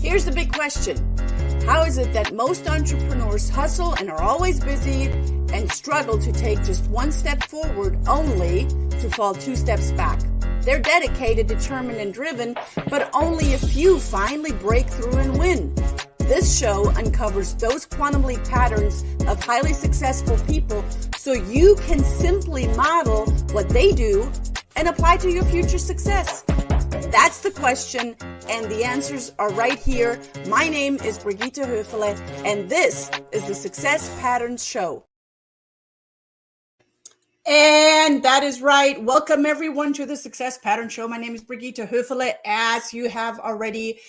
Here's the big question. How is it that most entrepreneurs hustle and are always busy and struggle to take just one step forward only to fall two steps back? They're dedicated, determined, and driven, but only a few finally break through and win. This show uncovers those quantum leap patterns of highly successful people so you can simply model what they do and apply to your future success. That's the question, and the answers are right here. My name is Brigitte Höfele, and this is the Success Patterns Show. And that is right. Welcome everyone to the Success Pattern Show. My name is Brigitte Höfele. As you have already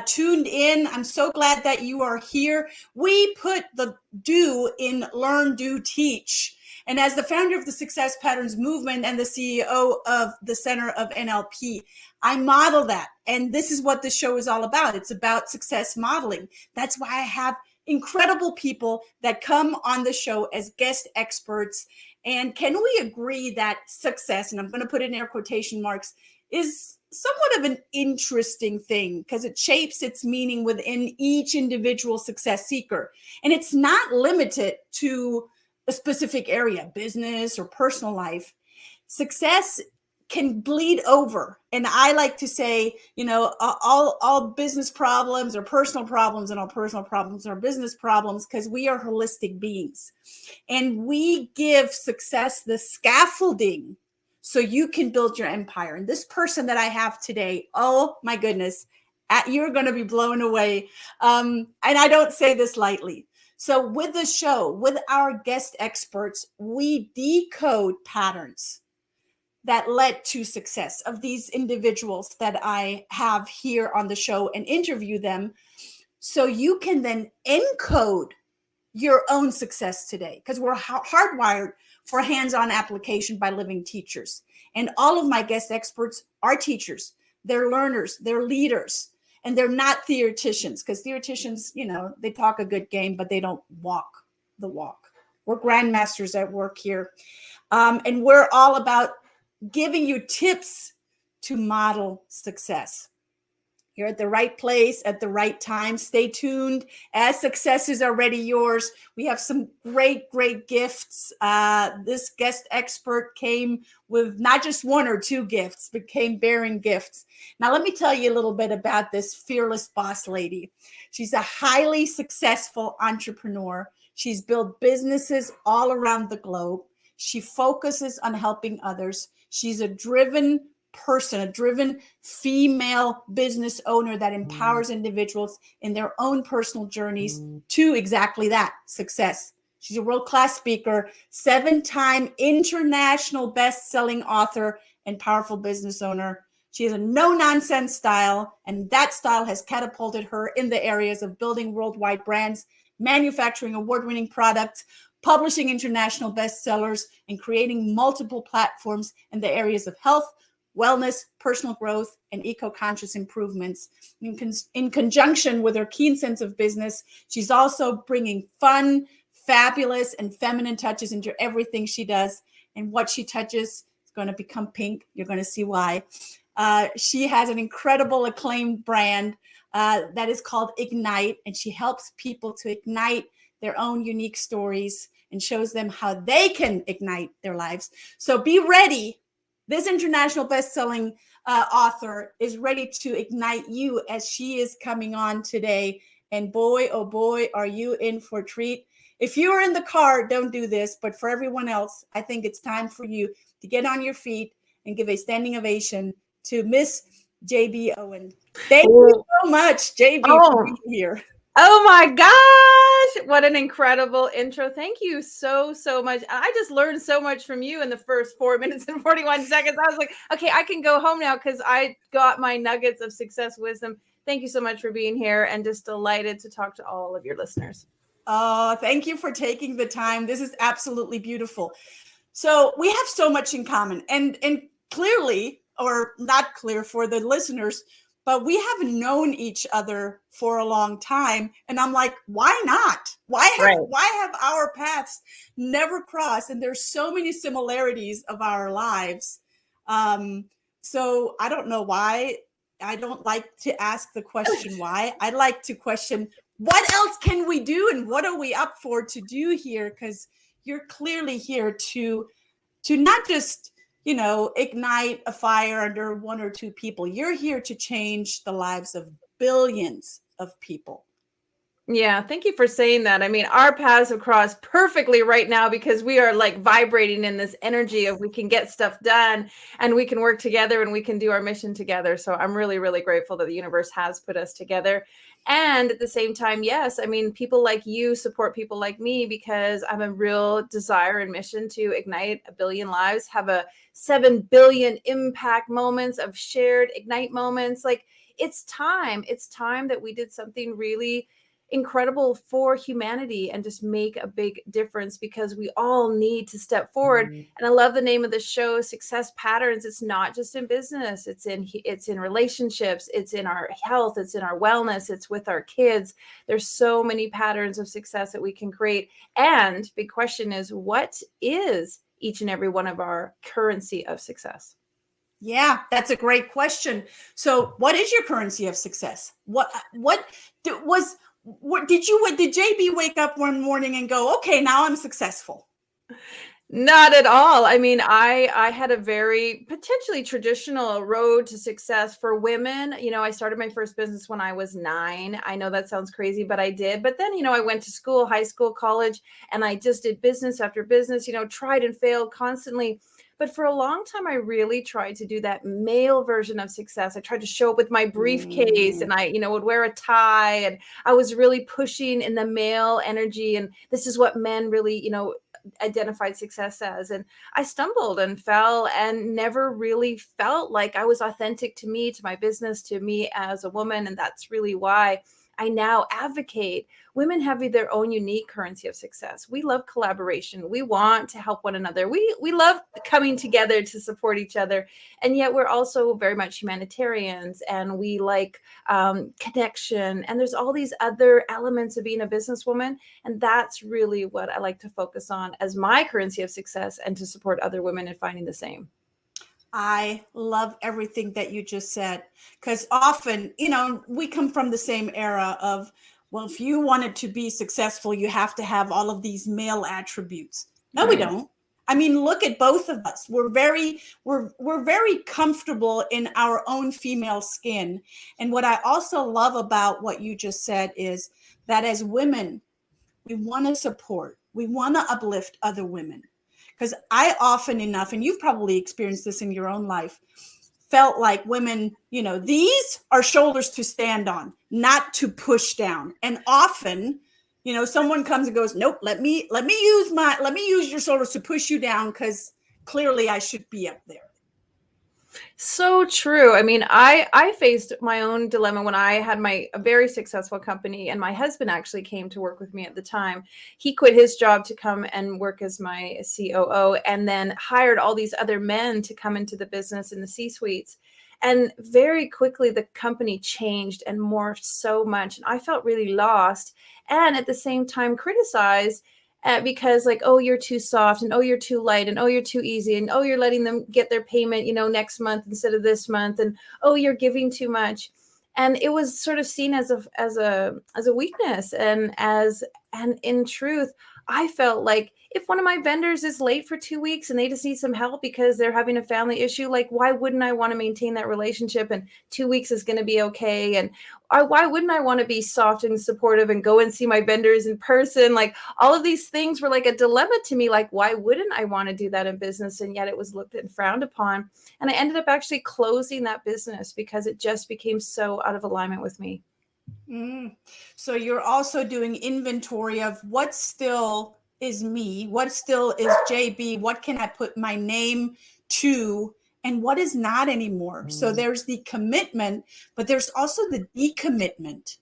tuned in, I'm so glad that you are here. We put the do in learn, do, teach. And as the founder of the Success Patterns movement and the CEO of the Center of NLP, I model that. And this is what the show is all about. It's about success modeling. That's why I have incredible people that come on the show as guest experts. And can we agree that success, and I'm going to put it in air quotation marks, is somewhat of an interesting thing because it shapes its meaning within each individual success seeker. And it's not limited to a specific area, business or personal life. Success can bleed over. And I like to say, you know, all business problems are personal problems and all personal problems are business problems because we are holistic beings. And we give success the scaffolding so you can build your empire. And this person that I have today, oh my goodness, you're going to be blown away. And I don't say this lightly. So with the show, with our guest experts, we decode patterns that led to success of these individuals that I have here on the show and interview them. So you can then encode your own success today because we're hardwired for hands-on application by living teachers. And all of my guest experts are teachers. They're learners, they're leaders, and they're not theoreticians because theoreticians, you know, they talk a good game, but they don't walk the walk. We're grandmasters at work here. And we're all about giving you tips to model success. You're at the right place at the right time. Stay tuned as success is already yours. We have some great gifts. This guest expert came with not just one or two gifts, but came bearing gifts. Now, let me tell you a little bit about this fearless boss lady. She's a highly successful entrepreneur. She's built businesses all around the globe. She focuses on helping others. She's a driven person, a driven female business owner that empowers individuals in their own personal journeys to exactly that, success. She's a world-class speaker, 7-time international best-selling author, and powerful business owner. She has a no-nonsense style, and that style has catapulted her in the areas of building worldwide brands, manufacturing award-winning products, publishing international bestsellers, and creating multiple platforms in the areas of health, wellness, personal growth, and eco-conscious improvements. In conjunction with her keen sense of business, she's also bringing fun, fabulous, and feminine touches into everything she does. And what she touches is going to become pink. You're going to see why. She has an incredible acclaimed brand that is called Ignite, and she helps people to ignite their own unique stories and shows them how they can ignite their lives. So be ready. This international best-selling author is ready to ignite you as she is coming on today. And boy, oh boy, are you in for a treat. If you're in the car, don't do this. But for everyone else, I think it's time for you to get on your feet and give a standing ovation to Miss JB Owen. Thank you so much, JB, for being here. Oh my gosh, what an incredible intro. Thank you so much. I just learned so much from you in the first 4 minutes and 41 seconds. I was like, okay, I can go home now because I got my nuggets of success wisdom. Thank you so much for being here and just delighted to talk to all of your listeners. Oh, thank you for taking the time. This is absolutely beautiful. So we have so much in common and clearly, or not clear for the listeners, but we haven't known each other for a long time. And I'm like, why not? Why have our paths never crossed? And there's so many similarities of our lives. So I don't know why I don't like to ask the question why. I like to question what else can we do and what are we up for to do here? Because you're clearly here to not just, ignite a fire under one or two people. You're here to change the lives of billions of people. Yeah, thank you for saying that. I mean, our paths have crossed perfectly right now because we are like vibrating in this energy of we can get stuff done and we can work together and we can do our mission together. So I'm really, really grateful that the universe has put us together. And at the same time, yes, I mean, people like you support people like me because I have a real desire and mission to ignite a billion lives, have a 7 billion impact moments of shared ignite moments. Like it's time. It's time that we did something really incredible for humanity and just make a big difference because we all need to step forward. And I love the name of the show, Success Patterns. It's not just in business, it's in relationships, it's in our health, it's in our wellness, it's with our kids. There's so many patterns of success that we can create. And big question is, what is each and every one of our currency of success? Yeah, that's a great question. So what is your currency of success? What did JB wake up one morning and go, okay, now I'm successful? Not at all. I mean, I had a very potentially traditional road to success for women. You know, I started my first business when I was 9. I know that sounds crazy, but I did. But then, I went to school, high school, college, and I just did business after business, tried and failed constantly. But for a long time, I really tried to do that male version of success. I tried to show up with my briefcase and I, would wear a tie, and I was really pushing in the male energy. And this is what men really, identified success as. And I stumbled and fell and never really felt like I was authentic to me, to my business, to me as a woman. And that's really why I now advocate women having their own unique currency of success. We love collaboration. We want to help one another. We love coming together to support each other. And yet we're also very much humanitarians and we like connection. And there's all these other elements of being a businesswoman. And that's really what I like to focus on as my currency of success and to support other women in finding the same. I love everything that you just said, because often, we come from the same era of, well, if you wanted to be successful, you have to have all of these male attributes. No, we don't. I mean, look at both of us. We're very comfortable in our own female skin. And what I also love about what you just said is that as women, we want to support, we want to uplift other women. Because I often enough, and you've probably experienced this in your own life, felt like women, these are shoulders to stand on, not to push down. And often, someone comes and goes, nope, let me use your shoulders to push you down because clearly I should be up there. So true. I mean, I faced my own dilemma when I had a very successful company, and my husband actually came to work with me at the time. He quit his job to come and work as my COO, and then hired all these other men to come into the business in the C-suites. And very quickly, the company changed and morphed so much, and I felt really lost, and at the same time criticized. Because like, oh, you're too soft, and oh, you're too light, and oh, you're too easy, and oh, you're letting them get their payment, next month instead of this month, and oh, you're giving too much. And it was sort of seen as a weakness, and in truth, I felt like if one of my vendors is late for 2 weeks and they just need some help because they're having a family issue, like why wouldn't I want to maintain that relationship, and 2 weeks is going to be okay? And why wouldn't I want to be soft and supportive and go and see my vendors in person? Like all of these things were like a dilemma to me. Like, why wouldn't I want to do that in business? And yet it was looked at and frowned upon. And I ended up actually closing that business because it just became so out of alignment with me. So you're also doing inventory of what still is me, what still is JB, what can I put my name to, and what is not anymore. So there's the commitment, but there's also the decommitment.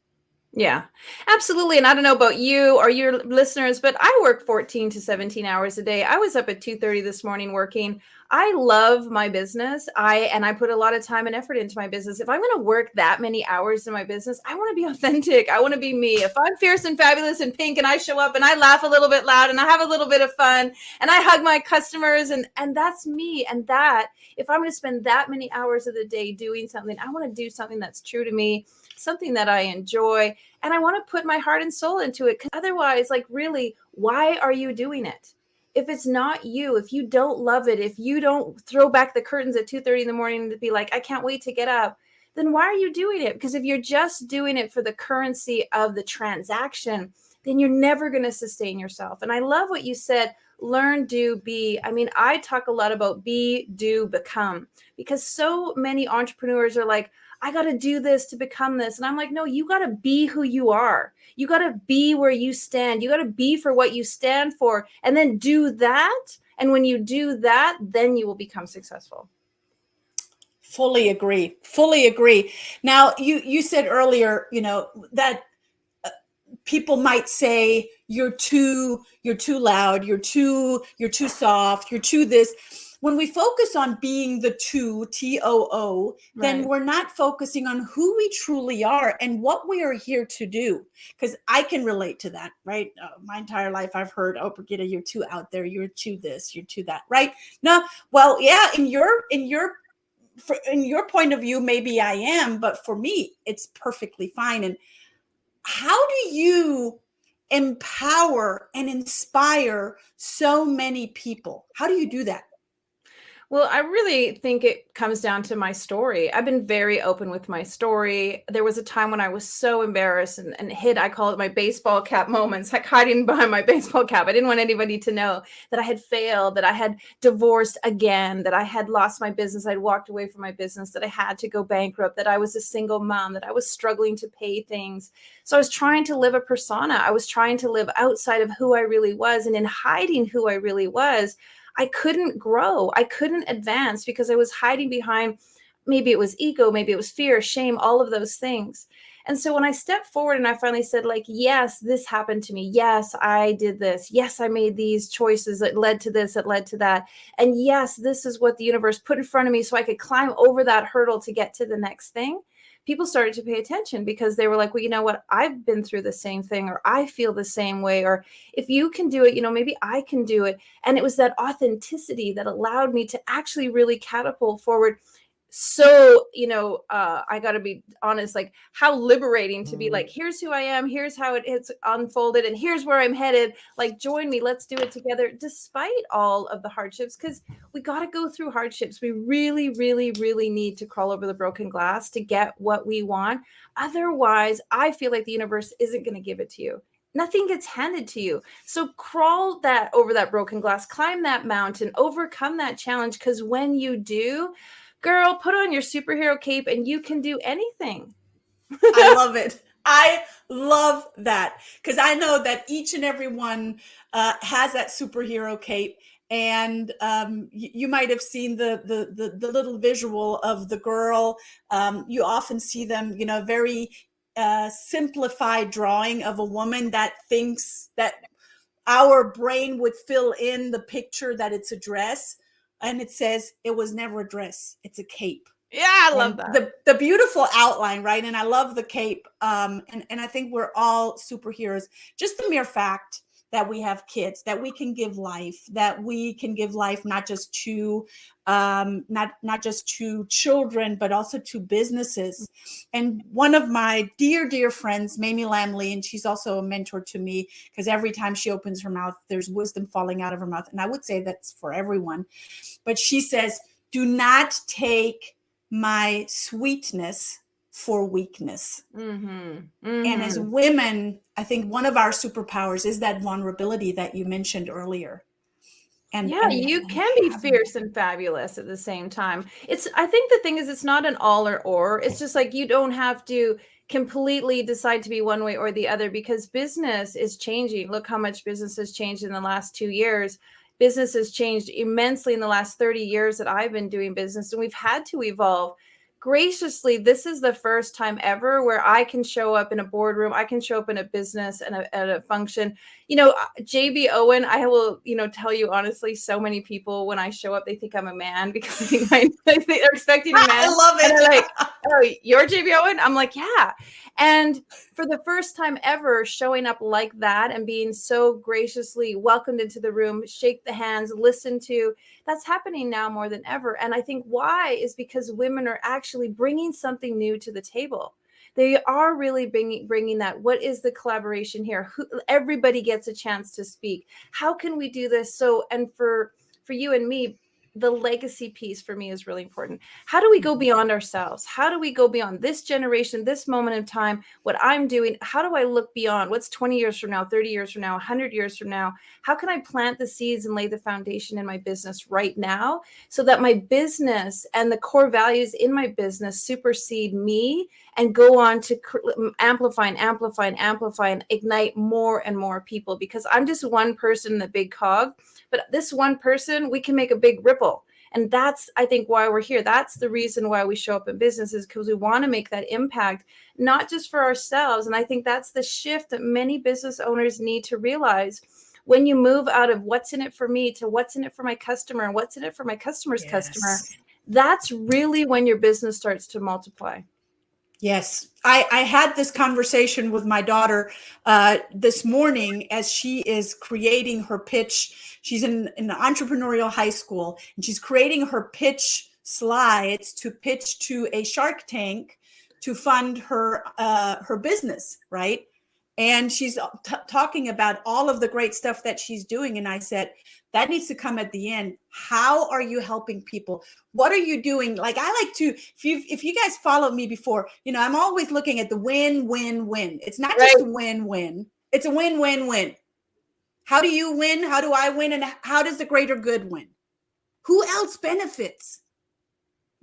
Yeah, absolutely. And I don't know about you or your listeners, but I work 14 to 17 hours a day. I was up at 2:30 this morning working. I love my business. I put a lot of time and effort into my business. If I'm going to work that many hours in my business, I want to be authentic. I want to be me. If I'm fierce and fabulous and pink and I show up and I laugh a little bit loud and I have a little bit of fun and I hug my customers and that's me. And that, if I'm going to spend that many hours of the day doing something, I want to do something that's true to me, something that I enjoy, and I want to put my heart and soul into it. Because otherwise, like, really, why are you doing it? If it's not you, if you don't love it, if you don't throw back the curtains at 2:30 in the morning to be like, I can't wait to get up, then why are you doing it? Because if you're just doing it for the currency of the transaction, then you're never going to sustain yourself. And I love what you said, learn, do, be. I mean, I talk a lot about be, do, become, because so many entrepreneurs are like, I got to do this to become this. And I'm like, no, you got to be who you are. You got to be where you stand. You got to be for what you stand for, and then do that. And when you do that, then you will become successful. Fully agree. Fully agree. Now, you said earlier, that people might say you're too loud, you're too soft, you're too this. When we focus on being the two, TOO, then Right. we're not focusing on who we truly are and what we are here to do. Because I can relate to that, right? My entire life, I've heard, "Oh, Brigitte, you're too out there. You're too this. You're too that." Right? No. Well, yeah. In your point of view, maybe I am, but for me, it's perfectly fine. And how do you empower and inspire so many people? How do you do that? Well, I really think it comes down to my story. I've been very open with my story. There was a time when I was so embarrassed and hid, I call it my baseball cap moments, like hiding behind my baseball cap. I didn't want anybody to know that I had failed, that I had divorced again, that I had lost my business, I'd walked away from my business, that I had to go bankrupt, that I was a single mom, that I was struggling to pay things. So I was trying to live a persona. I was trying to live outside of who I really was. And in hiding who I really was, I couldn't grow. I couldn't advance because I was hiding behind, maybe it was ego, maybe it was fear, shame, all of those things. And so when I stepped forward and I finally said, like, yes, this happened to me. Yes, I did this. Yes, I made these choices that led to this, that led to that. And yes, this is what the universe put in front of me so I could climb over that hurdle to get to the next thing. People started to pay attention because they were like, well, you know what? I've been through the same thing, or I feel the same way, or if you can do it, maybe I can do it. And it was that authenticity that allowed me to actually really catapult forward. So, I got to be honest, like how liberating to be like, here's who I am, here's how it's unfolded, and here's where I'm headed. Like, join me, let's do it together, despite all of the hardships, because we got to go through hardships. We really, really, really need to crawl over the broken glass to get what we want. Otherwise, I feel like the universe isn't going to give it to you. Nothing gets handed to you. So crawl that over that broken glass, climb that mountain, overcome that challenge. Because when you do, girl, put on your superhero cape and you can do anything. I love it. I love that because I know that each and every one has that superhero cape. And you might have seen the little visual of the girl. You often see them, very simplified drawing of a woman that thinks that our brain would fill in the picture that it's a dress, and it says it was never a dress, it's a cape. Yeah, I love And that. the beautiful outline, right? And I love the cape. And I think we're all superheroes. Just the mere fact that we have kids, that we can give life, not just to not just to children, but also to businesses. And one of my dear friends, Mamie Lamley, and she's also a mentor to me because every time she opens her mouth, there's wisdom falling out of her mouth. And I would say that's for everyone. But she says, do not take my sweetness for weakness. And as women, I think one of our superpowers is that vulnerability that you mentioned earlier. And you can be fierce and fabulous at the same time. I think the thing is, it's not an all or. It's just like you don't have to completely decide to be one way or the other, because business is changing. Look how much business has changed in the last 2 years. Business has changed immensely in the last 30 years that I've been doing business, and we've had to evolve. graciously, this is the first time ever where I can show up in a boardroom, I can show up in a business and at a function. JB Owen, I will, tell you honestly, so many people when I show up, they think I'm a man because they're expecting a man. I love it. And they're like, oh, you're JB Owen? I'm like, yeah. And for the first time ever, showing up like that and being so graciously welcomed into the room, shake the hands, listen to, that's happening now more than ever. And I think why is because women are actually bringing something new to the table. They are really bringing that. What is the collaboration here? Everybody gets a chance to speak. How can we do this? So, and for you and me, the legacy piece for me is really important. How do we go beyond ourselves? How do we go beyond this generation, this moment of time, what I'm doing? How do I look beyond what's 20 years from now, 30 years from now, 100 years from now? How can I plant the seeds and lay the foundation in my business right now so that my business and the core values in my business supersede me and go on to amplify and ignite more and more people? Because I'm just one person in the big cog, but this one person, we can make a big ripple. And that's, I think, why we're here. That's the reason why we show up in business, is because we want to make that impact, not just for ourselves. And I think that's the shift that many business owners need to realize. When you move out of what's in it for me to what's in it for my customer and what's in it for my customer's customer, that's really when your business starts to multiply. Yes. I had this conversation with my daughter this morning as she is creating her pitch. She's in an entrepreneurial high school, and she's creating her pitch slides to pitch to a Shark Tank to fund her business, right? And she's talking about all of the great stuff that she's doing. And I said, that needs to come at the end. How are you helping people? What are you doing? Like, I like to, if you guys followed me before, I'm always looking at the win, win, win. It's not just a win, win. It's a win, win, win. How do you win? How do I win? And how does the greater good win? Who else benefits?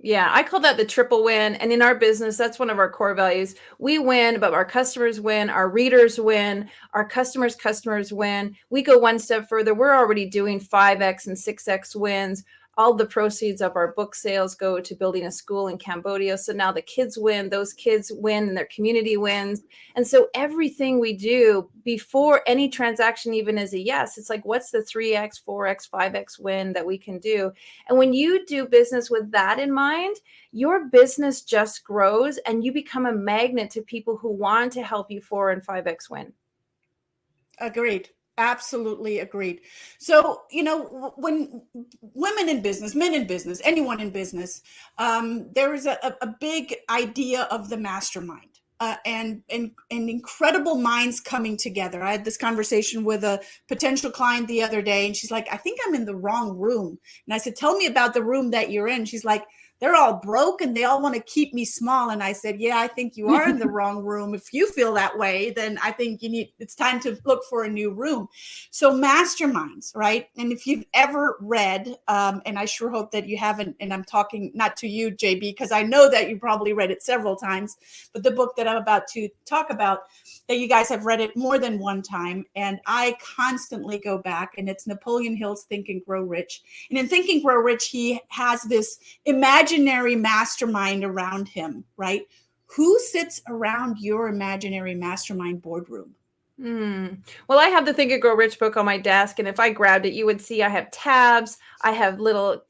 Yeah, I call that the triple win. And in our business, that's one of our core values. We win, but our customers win, our readers win, our customers win. We go one step further. We're already doing 5X and 6X wins. All the proceeds of our book sales go to building a school in Cambodia. So now the kids win, those kids win, and their community wins. And so everything we do before any transaction even is a yes, it's like, what's the 3X, 4X, 5X win that we can do? And when you do business with that in mind, your business just grows and you become a magnet to people who want to help you 4 and 5X win. Agreed. Absolutely agreed. So, when women in business, men in business, anyone in business, there is a big idea of the mastermind and incredible minds coming together. I had this conversation with a potential client the other day, and she's like, I think I'm in the wrong room. And I said, tell me about the room that you're in. She's like, they're all broke and they all want to keep me small. And I said, yeah, I think you are in the wrong room. If you feel that way, then I think it's time to look for a new room. So masterminds, right? And if you've ever read, and I sure hope that you haven't, and I'm talking not to you, JB, because I know that you probably read it several times, but the book that I'm about to talk about, that you guys have read it more than one time. And I constantly go back, and it's Napoleon Hill's Think and Grow Rich. And in Think and Grow Rich, he has this imaginary mastermind around him, right? Who sits around your imaginary mastermind boardroom? Well, I have the Think and Grow Rich book on my desk, and if I grabbed it, you would see I have tabs. I have little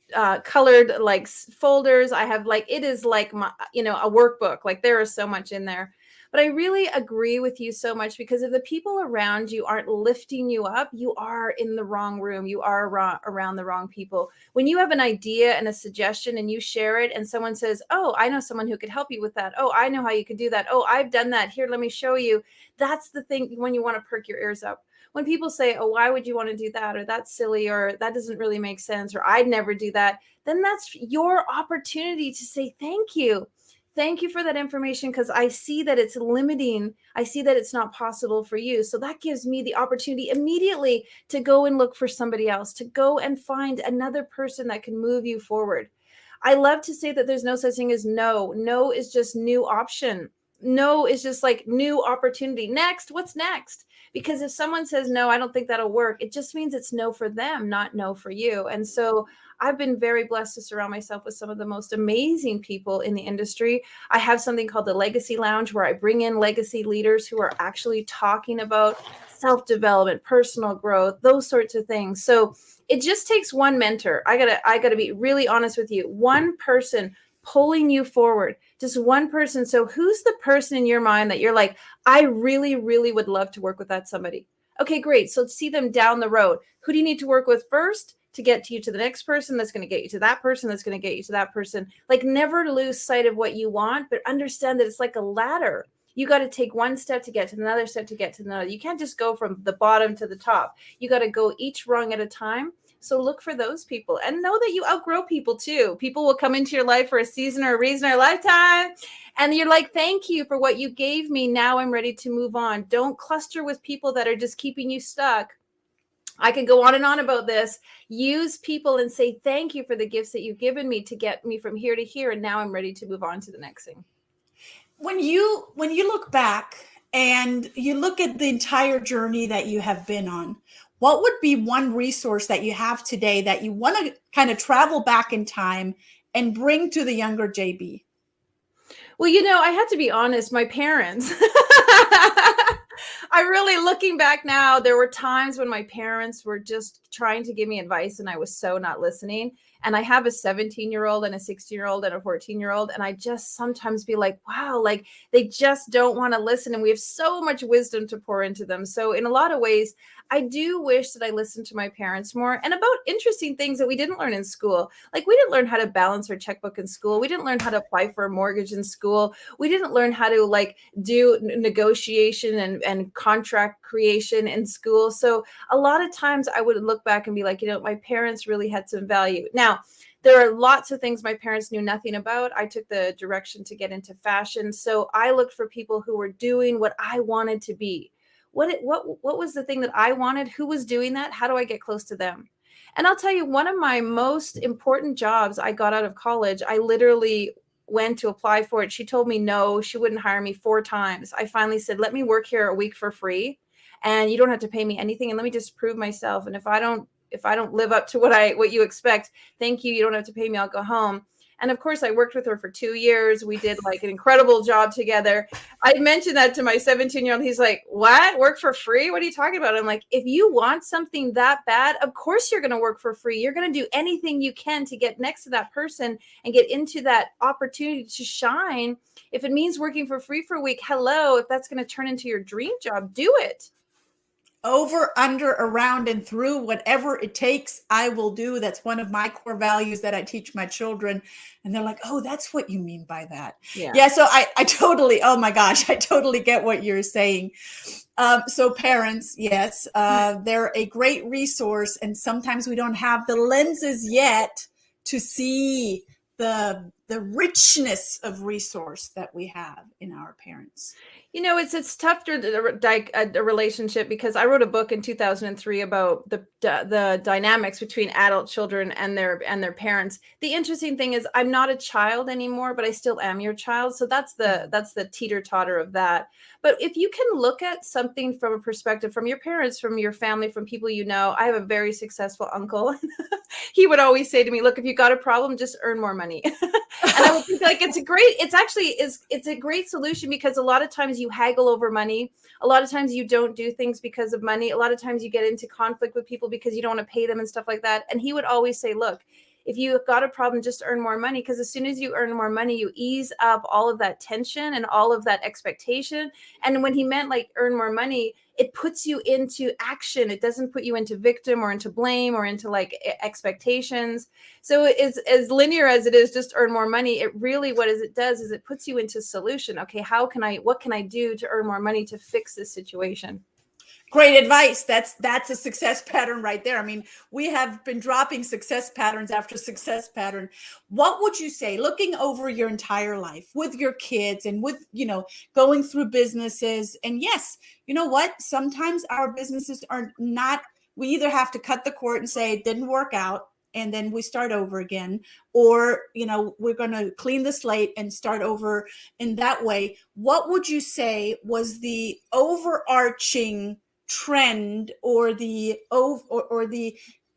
colored like folders. I have it is like my, a workbook. Like there is so much in there. But I really agree with you so much, because if the people around you aren't lifting you up, you are in the wrong room. You are around the wrong people. When you have an idea and a suggestion and you share it and someone says, oh, I know someone who could help you with that. Oh, I know how you could do that. Oh, I've done that. Here, let me show you. That's the thing when you want to perk your ears up. When people say, oh, why would you want to do that? Or that's silly, or that doesn't really make sense, or I'd never do that. Then that's your opportunity to say, thank you. Thank you for that information, because I see that it's limiting. I see that it's not possible for you. So that gives me the opportunity immediately to go and look for somebody else, to go and find another person that can move you forward. I love to say that there's no such thing as no. No is just new option. No is just like new opportunity. Next, what's next? Because if someone says, no, I don't think that'll work, it just means it's no for them, not no for you. And so I've been very blessed to surround myself with some of the most amazing people in the industry. I have something called the Legacy Lounge, where I bring in legacy leaders who are actually talking about self-development, personal growth, those sorts of things. So it just takes one mentor. I gotta be really honest with you. One person pulling you forward, just one person. So who's the person in your mind that you're like, I really, really would love to work with that somebody? Okay, great. So see them down the road. Who do you need to work with first to get you to the next person that's going to get you to that person that's going to get you to that person? Like, never lose sight of what you want, but understand that it's like a ladder. You got to take one step to get to another step to get to another. You can't just go from the bottom to the top. You got to go each rung at a time. So look for those people, and know that you outgrow people too. People will come into your life for a season or a reason or a lifetime. And you're like, thank you for what you gave me. Now I'm ready to move on. Don't cluster with people that are just keeping you stuck. I could go on and on about this. Use people and say, thank you for the gifts that you've given me to get me from here to here. And now I'm ready to move on to the next thing. When you look back and you look at the entire journey that you have been on, what would be one resource that you have today that you want to kind of travel back in time and bring to the younger JB? Well, I had to be honest, my parents. I really, looking back now, there were times when my parents were just trying to give me advice and I was so not listening. And I have a 17-year-old and a 16-year-old and a 14-year-old. And I just sometimes be like, wow, like they just don't want to listen. And we have so much wisdom to pour into them. So in a lot of ways, I do wish that I listened to my parents more, and about interesting things that we didn't learn in school. Like, we didn't learn how to balance our checkbook in school. We didn't learn how to apply for a mortgage in school. We didn't learn how to do negotiation and contract creation in school. So a lot of times I would look back and be like, my parents really had some value. Now, there are lots of things my parents knew nothing about. I took the direction to get into fashion. So I looked for people who were doing what I wanted to be. What was the thing that I wanted? Who was doing that? How do I get close to them? And I'll tell you, one of my most important jobs I got out of college, I literally went to apply for it. She told me no, she wouldn't hire me 4 times. I finally said, let me work here a week for free, and you don't have to pay me anything, and let me just prove myself. And if I don't live up to what you expect, thank you. You don't have to pay me. I'll go home. And of course, I worked with her for 2 years. We did an incredible job together. I mentioned that to my 17-year-old. He's like, what? Work for free? What are you talking about? I'm like, if you want something that bad, of course you're going to work for free. You're going to do anything you can to get next to that person and get into that opportunity to shine. If it means working for free for a week, hello, if that's going to turn into your dream job, do it. Over, under, around, and through, whatever it takes, I will do. That's one of my core values that I teach my children. And they're like, oh, that's what you mean by that. Yeah. So I totally, oh my gosh, I totally get what you're saying. So parents, yes, they're a great resource. And sometimes we don't have the lenses yet to see the richness of resource that we have in our parents. It's tough to a relationship, because I wrote a book in 2003 about the dynamics between adult children and their parents. The interesting thing is, I'm not a child anymore, but I still am your child. So that's the teeter-totter of that. But if you can look at something from a perspective, from your parents, from your family, from people I have a very successful uncle. He would always say to me, look, if you got a problem, just earn more money. And I would think it's a great solution, because a lot of times you haggle over money. A lot of times you don't do things because of money. A lot of times you get into conflict with people because you don't want to pay them and stuff like that. And he would always say, look, if you've got a problem, just earn more money, because as soon as you earn more money, you ease up all of that tension and all of that expectation. And when he meant earn more money, it puts you into action. It doesn't put you into victim or into blame or into expectations. So it's as linear as it is, just earn more money. It really, it does is it puts you into solution. Okay, what can I do to earn more money to fix this situation? Great advice. That's a success pattern right there. I mean, we have been dropping success patterns after success pattern. What would you say, looking over your entire life with your kids and with, going through businesses? And yes, you know what? Sometimes our businesses are not, we either have to cut the cord and say it didn't work out, and then we start over again, or, we're going to clean the slate and start over in that way. What would you say was the overarching trend or the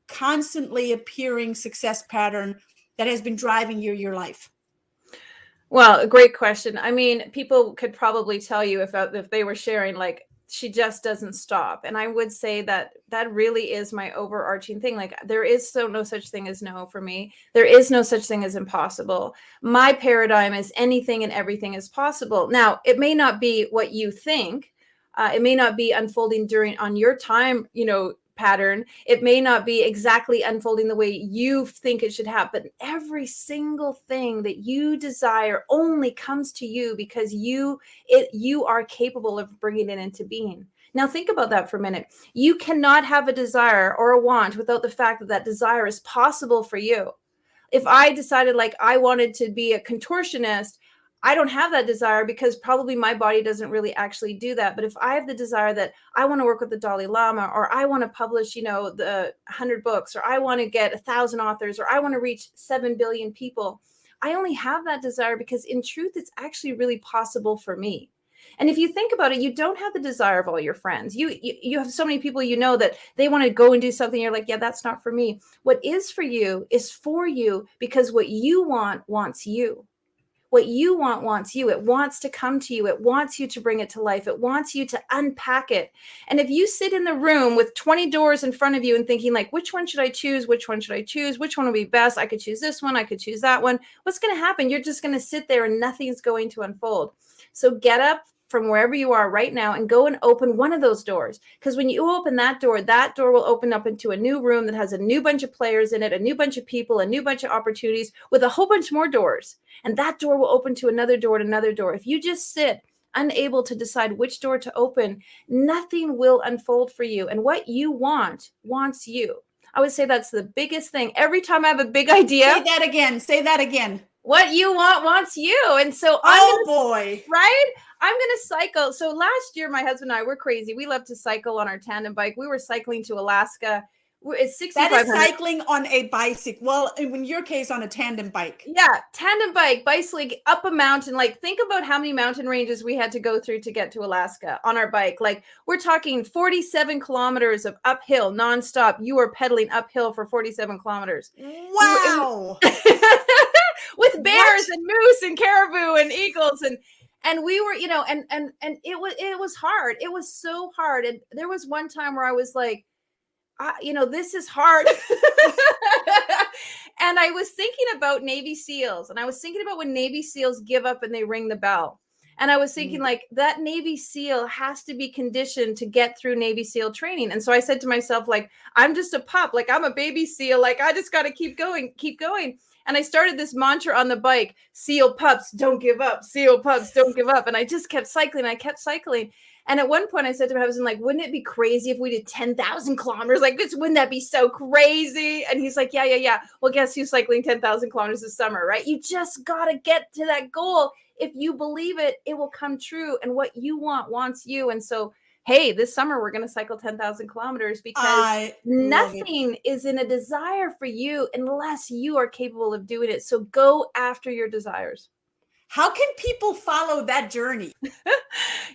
constantly appearing success pattern that has been driving your life? Well, a great question. I mean, people could probably tell you if they were sharing, like, she just doesn't stop. And I would say that that really is my overarching thing. Like, there is no such thing as no for me. There is no such thing as impossible. My paradigm is anything and everything is possible. Now, it may not be what you think. It may not be unfolding on your time, pattern. It may not be exactly unfolding the way you think it should happen. Every single thing that you desire only comes to you because you are capable of bringing it into being. Now think about that for a minute. You cannot have a desire or a want without the fact that that desire is possible for you. If I decided like I wanted to be a contortionist, I don't have that desire because probably my body doesn't really actually do that. But if I have the desire that I want to work with the Dalai Lama, or I want to publish, the 100 books, or I want to get 1,000 authors, or I want to reach 7 billion people, I only have that desire because in truth, it's actually really possible for me. And if you think about it, you don't have the desire of all your friends. You have so many people that they want to go and do something. You're like, yeah, that's not for me. What is for you is for you because what you want wants you. What you want wants you. It wants to come to you. It wants you to bring it to life. It wants you to unpack it. And if you sit in the room with 20 doors in front of you and thinking like, which one should I choose? Which one should I choose? Which one will be best? I could choose this one. I could choose that one. What's going to happen? You're just going to sit there and nothing's going to unfold. So get up from wherever you are right now and go and open one of those doors. Because when you open that door will open up into a new room that has a new bunch of players in it, a new bunch of people, a new bunch of opportunities with a whole bunch more doors. And that door will open to another door and another door. If you just sit unable to decide which door to open, nothing will unfold for you. And what you want wants you. I would say that's the biggest thing. Every time I have a big idea. Say that again. Say that again. What you want wants you. And so boy. Right? I'm going to cycle. So last year, my husband and I were crazy. We love to cycle on our tandem bike. We were cycling to Alaska. It's 6,500. That is cycling on a bicycle. Well, in your case, on a tandem bike. Yeah, tandem bike, bicycling up a mountain. Like, think about how many mountain ranges we had to go through to get to Alaska on our bike. Like, we're talking 47 kilometers of uphill nonstop. You are pedaling uphill for 47 kilometers. Wow. With bears and moose and caribou and eagles and we were, and it was hard. It was so hard. And there was one time where I was like, this is hard. And I was thinking about Navy SEALs, and I was thinking about when Navy SEALs give up and they ring the bell. And I was thinking like that Navy SEAL has to be conditioned to get through Navy SEAL training. And so I said to myself, like, I'm just a pup, like I'm a baby SEAL. Like, I just got to keep going. And I started this mantra on the bike: SEAL pups, don't give up. SEAL pups, don't give up. And I just kept cycling. And at one point I said to my husband, like, wouldn't it be crazy if we did 10,000 kilometers? Like, wouldn't that be so crazy? And he's like, yeah. Well, guess who's cycling 10,000 kilometers this summer, right? You just got to get to that goal. If you believe it, it will come true. And what you want wants you. And so, hey, this summer we're going to cycle 10,000 kilometers because nothing is in a desire for you unless you are capable of doing it. So go after your desires. How can people follow that journey?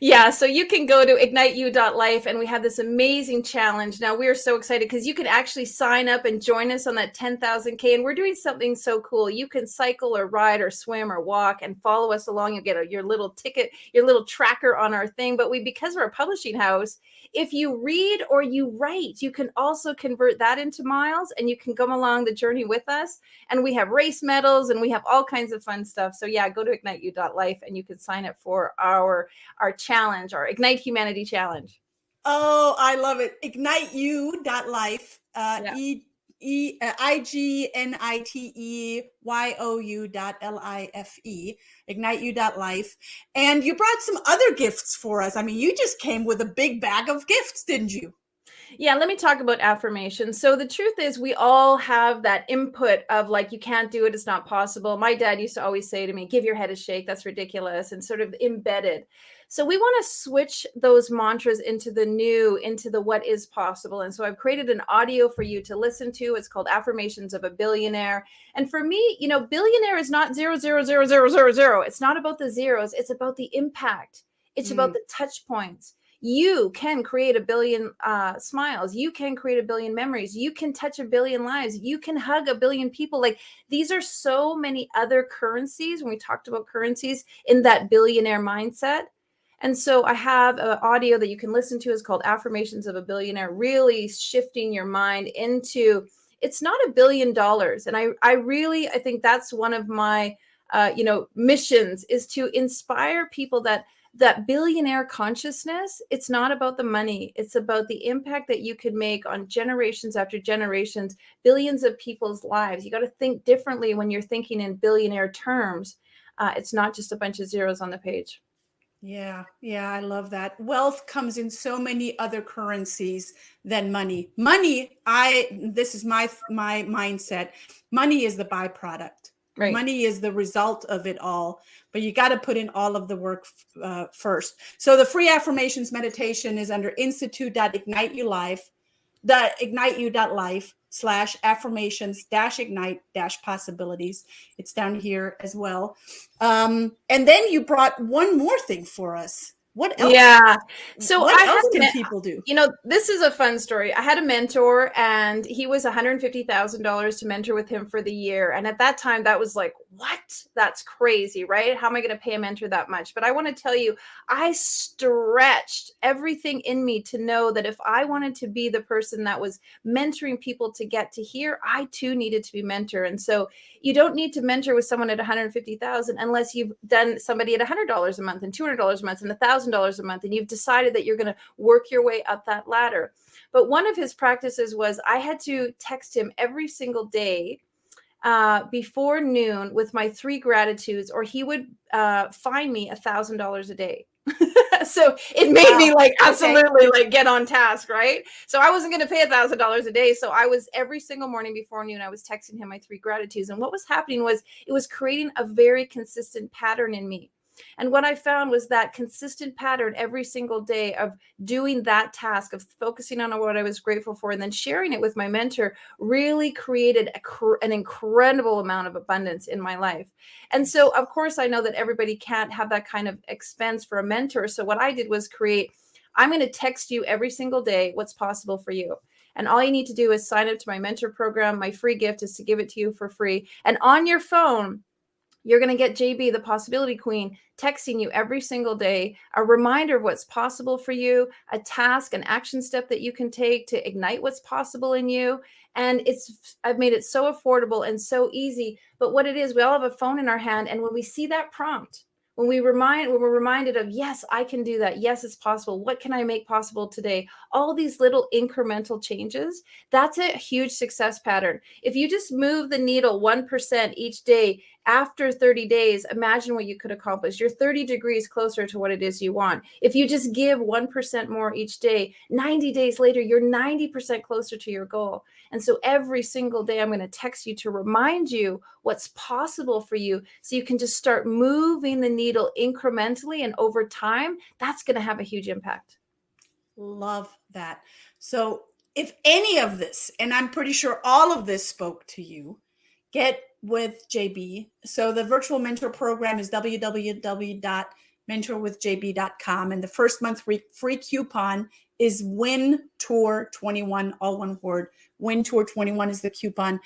Yeah, so you can go to igniteyou.life, and we have this amazing challenge. Now, we are so excited because you can actually sign up and join us on that 10,000K, and we're doing something so cool. You can cycle or ride or swim or walk and follow us along. You'll get your little ticket, your little tracker on our thing. But because we're a publishing house, if you read or you write, you can also convert that into miles, and you can come along the journey with us. And we have race medals, and we have all kinds of fun stuff. So yeah, go to igniteyou.life, and you can sign up for our challenge, our Ignite Humanity Challenge. Oh, I love it. Igniteyou.life, igniteyou.life, igniteyou.life. And you brought some other gifts for us. I mean, you just came with a big bag of gifts, didn't you? Yeah, let me talk about affirmations. So the truth is we all have that input of like, you can't do it, it's not possible. My dad used to always say to me, give your head a shake, that's ridiculous, and sort of embedded. So we want to switch those mantras into the what is possible. And so I've created an audio for you to listen to. It's called Affirmations of a Billionaire. And for me, billionaire is not 0,0,0,0,0,0. It's not about the zeros. It's about the impact. It's about the touch points. You can create a billion smiles. You can create a billion memories. You can touch a billion lives. You can hug a billion people. Like, these are so many other currencies when we talked about currencies in that billionaire mindset. And so I have an audio that you can listen to. It's called Affirmations of a Billionaire, really shifting your mind into, it's not $1 billion. And I think that's one of my, missions, is to inspire people that billionaire consciousness. It's not about the money. It's about the impact that you could make on generations after generations, billions of people's lives. You got to think differently when you're thinking in billionaire terms. It's not just a bunch of zeros on the page. Yeah, I love that. Wealth comes in so many other currencies than money. This is my mindset. Money is the byproduct. Right. Money is the result of it all, but you got to put in all of the work first. So the free affirmations meditation is under institute.igniteyoulife, the igniteyou.life/affirmations-ignite-possibilities. It's down here as well. And then you brought one more thing for us. What else? Yeah. So what else can people do? This is a fun story. I had a mentor, and he was $150,000 to mentor with him for the year. And at that time, that was like, what? That's crazy, right? How am I going to pay a mentor that much? But I want to tell you, I stretched everything in me to know that if I wanted to be the person that was mentoring people to get to here, I too needed to be mentor. And so you don't need to mentor with someone at 150,000 unless you've done somebody at $100 a month and $200 a month and $1,000 a month, and you've decided that you're going to work your way up that ladder. But one of his practices was I had to text him every single day before noon with my 3 gratitudes, or he would fine me $1,000 a day. So it made me absolutely get on task, right? So I wasn't going to pay $1,000 a day. So I was every single morning before noon, I was texting him my 3 gratitudes. And what was happening was it was creating a very consistent pattern in me. And what I found was that consistent pattern every single day of doing that task, of focusing on what I was grateful for, and then sharing it with my mentor, really created an incredible amount of abundance in my life. And so, of course, I know that everybody can't have that kind of expense for a mentor. So what I did was I'm going to text you every single day what's possible for you. And all you need to do is sign up to my mentor program. My free gift is to give it to you for free. And on your phone, you're going to get JB, the Possibility Queen, texting you every single day, a reminder of what's possible for you, a task, an action step that you can take to ignite what's possible in you. And I've made it so affordable and so easy. But what it is, we all have a phone in our hand. And when we see that prompt, when we're reminded of, yes, I can do that. Yes, it's possible. What can I make possible today? All these little incremental changes, that's a huge success pattern. If you just move the needle 1% each day, after 30 days, imagine what you could accomplish. You're 30 degrees closer to what it is you want. If you just give 1% more each day, 90 days later, you're 90% closer to your goal. And so every single day, I'm going to text you to remind you what's possible for you, so you can just start moving the needle incrementally, and over time, that's going to have a huge impact. Love that. So if any of this, and I'm pretty sure all of this spoke to you, get with JB. So the virtual mentor program is www.mentorwithjb.com. And the first month free coupon is WinTour21, all one word. WinTour21 is the coupon.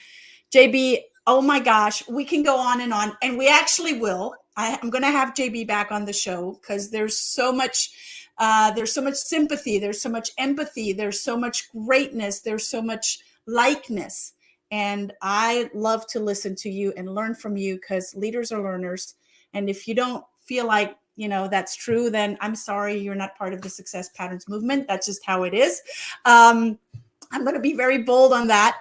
JB, oh my gosh, we can go on, and we actually will. I'm going to have JB back on the show because there's so much sympathy, there's so much empathy, there's so much greatness, there's so much likeness. And I love to listen to you and learn from you, because leaders are learners. And if you don't feel like, that's true, then I'm sorry, you're not part of the Success Patterns movement. That's just how it is. I'm going to be very bold on that.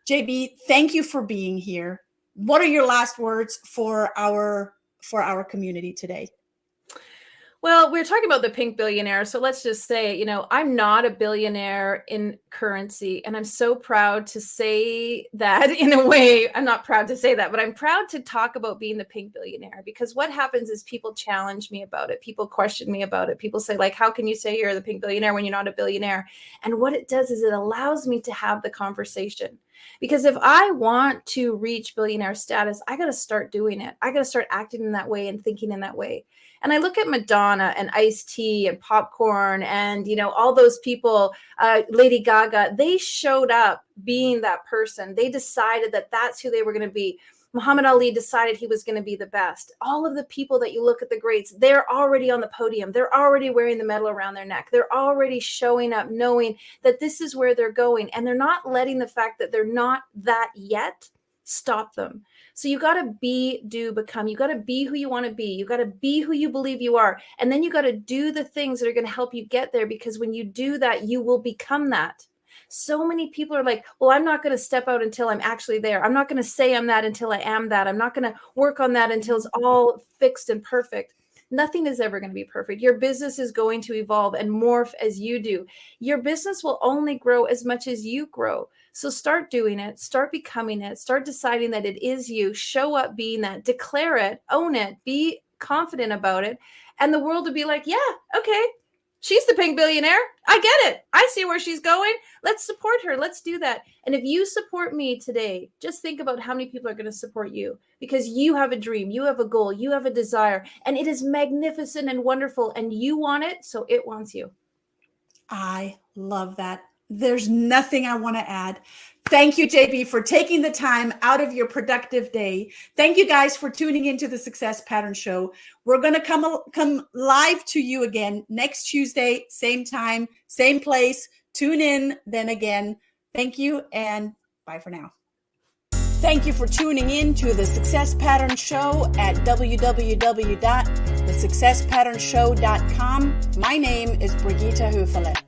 JB, thank you for being here. What are your last words for our community today? Well, we're talking about the pink billionaire. So let's just say, I'm not a billionaire in currency. And I'm so proud to say that. In a way, I'm not proud to say that, but I'm proud to talk about being the pink billionaire, because what happens is people challenge me about it. People question me about it. People say, how can you say you're the pink billionaire when you're not a billionaire? And what it does is it allows me to have the conversation. Because if I want to reach billionaire status, I got to start doing it. I got to start acting in that way and thinking in that way. And I look at Madonna and Ice-T and Popcorn and, all those people, Lady Gaga, they showed up being that person. They decided that that's who they were going to be. Muhammad Ali decided he was going to be the best. All of the people that you look at, the greats, they're already on the podium. They're already wearing the medal around their neck. They're already showing up, knowing that this is where they're going. And they're not letting the fact that they're not that yet stop them. So you got to be, do, become. You got to be who you want to be. You got to be who you believe you are. And then you got to do the things that are going to help you get there, because when you do that, you will become that. So many people are like, well, I'm not going to step out until I'm actually there. I'm not going to say I'm that until I am that. I'm not going to work on that until it's all fixed and perfect. Nothing is ever going to be perfect. Your business is going to evolve and morph as you do. Your business will only grow as much as you grow. So start doing it, start becoming it, start deciding that it is you, show up being that, declare it, own it, be confident about it. And the world will be like, yeah, okay. She's the pink billionaire. I get it. I see where she's going. Let's support her. Let's do that. And if you support me today, just think about how many people are going to support you, because you have a dream, you have a goal, you have a desire, and it is magnificent and wonderful, and you want it, so it wants you. I love that. There's nothing I want to add. Thank you, JB, for taking the time out of your productive day. Thank you guys for tuning into the Success Pattern Show. We're going to come live to you again next Tuesday, same time, same place. Tune in then again. Thank you, and bye for now. Thank you for tuning in to the Success Pattern Show at www.thesuccesspatternshow.com. My name is Brigitte Höfele.